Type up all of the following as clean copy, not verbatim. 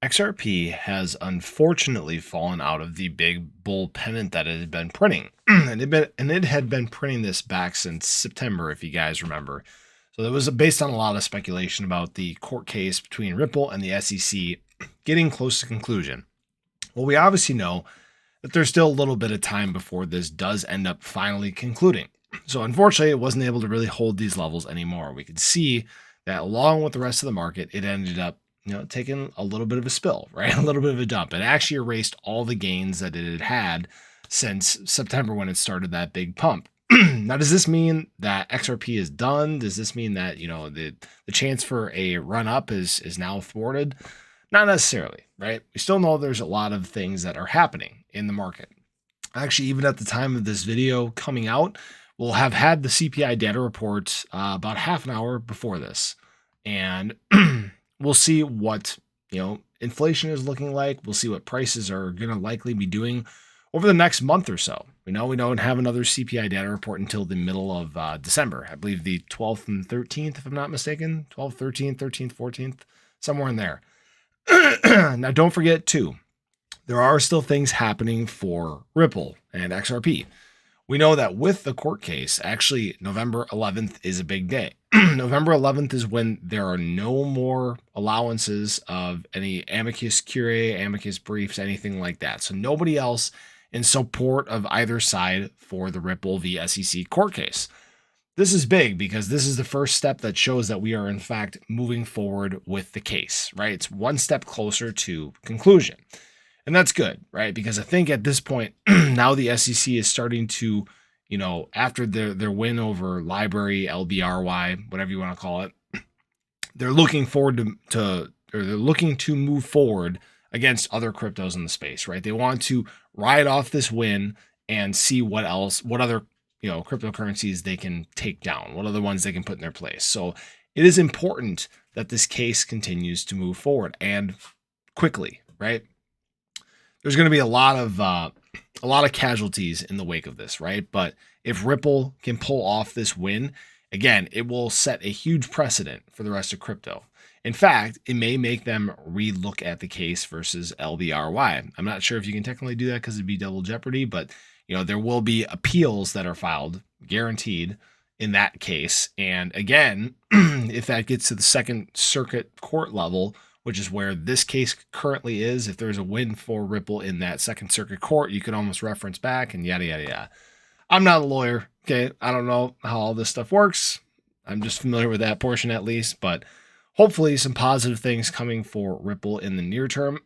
XRP has unfortunately fallen out of the big bull pennant that it had been printing. And it had been printing this back since September, if you guys remember. So it was based on a lot of speculation about the court case between Ripple and the SEC getting close to conclusion. Well, we obviously know that there's still a little bit of time before this does end up finally concluding. So unfortunately, it wasn't able to really hold these levels anymore. We could see that along with the rest of the market, it ended up taking a little bit of a spill, right? A little bit of a dump. It actually erased all the gains that it had had since September when it started that big pump. Now, does this mean that XRP is done? Does this mean that, the chance for a run up is now thwarted? Not necessarily, right? We still know there's a lot of things that are happening in the market. Actually, even at the time of this video coming out, we'll have had the CPI data report about half an hour before this. And we'll see what, inflation is looking like. We'll see what prices are going to likely be doing over the next month or so. We know we don't have another CPI data report until the middle of December. I believe the 12th and 13th, if I'm not mistaken. 12th, 13th, 13th, 14th, somewhere in there. Now, don't forget, too, there are still things happening for Ripple and XRP. We know that with the court case, actually, November 11th is a big day. November 11th is when there are no more allowances of any amicus curiae, amicus briefs, anything like that. So nobody else in support of either side for the Ripple v. SEC court case. This is big because this is the first step that shows that we are, in fact, moving forward with the case, right? It's one step closer to conclusion. And that's good, right? Because I think at this point, now the SEC is starting to, after their win over Library, LBRY, whatever you want to call it, they're looking forward or they're looking to move forward against other cryptos in the space, right? They want to ride off this win and see what other, cryptocurrencies they can take down, what other ones they can put in their place. So it is important that this case continues to move forward and quickly, right? There's going to be a lot of casualties in the wake of this, right? But if Ripple can pull off this win, again, it will set a huge precedent for the rest of crypto. In fact, it may make them relook at the case versus LBRY. I'm not sure if you can technically do that because it'd be double jeopardy, but there will be appeals that are filed, guaranteed, in that case. And again, if that gets to the Second Circuit court level, which is where this case currently is, if there's a win for Ripple in that Second Circuit court, you could almost reference back and yada, yada, yada. I'm not a lawyer, okay? I don't know how all this stuff works. I'm just familiar with that portion at least, but hopefully some positive things coming for Ripple in the near term.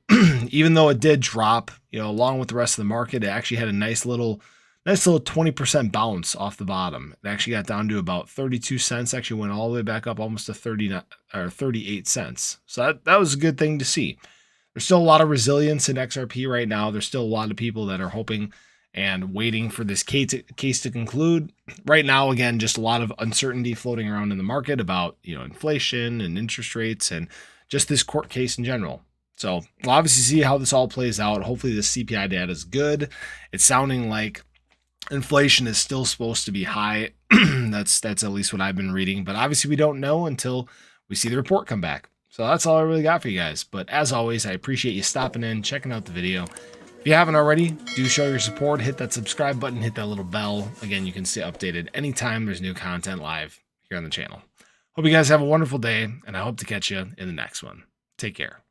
Even though it did drop, along with the rest of the market, it actually had a nice little 20% bounce off the bottom. It actually got down to about 32 cents, actually went all the way back up almost to 38 cents. So that was a good thing to see. There's still a lot of resilience in XRP right now. There's still a lot of people that are hoping and waiting for this case to conclude. Right now, again, just a lot of uncertainty floating around in the market about, inflation and interest rates and just this court case in general. So we'll obviously see how this all plays out. Hopefully the CPI data is good. It's sounding like inflation is still supposed to be high. That's at least what I've been reading, but obviously we don't know until we see the report come back. So that's all I really got for you guys. But as always, I appreciate you stopping in, checking out the video. If you haven't already, do show your support, hit that subscribe button, hit that little bell. Again, you can stay updated anytime there's new content live here on the channel. Hope you guys have a wonderful day, and I hope to catch you in the next one. Take care.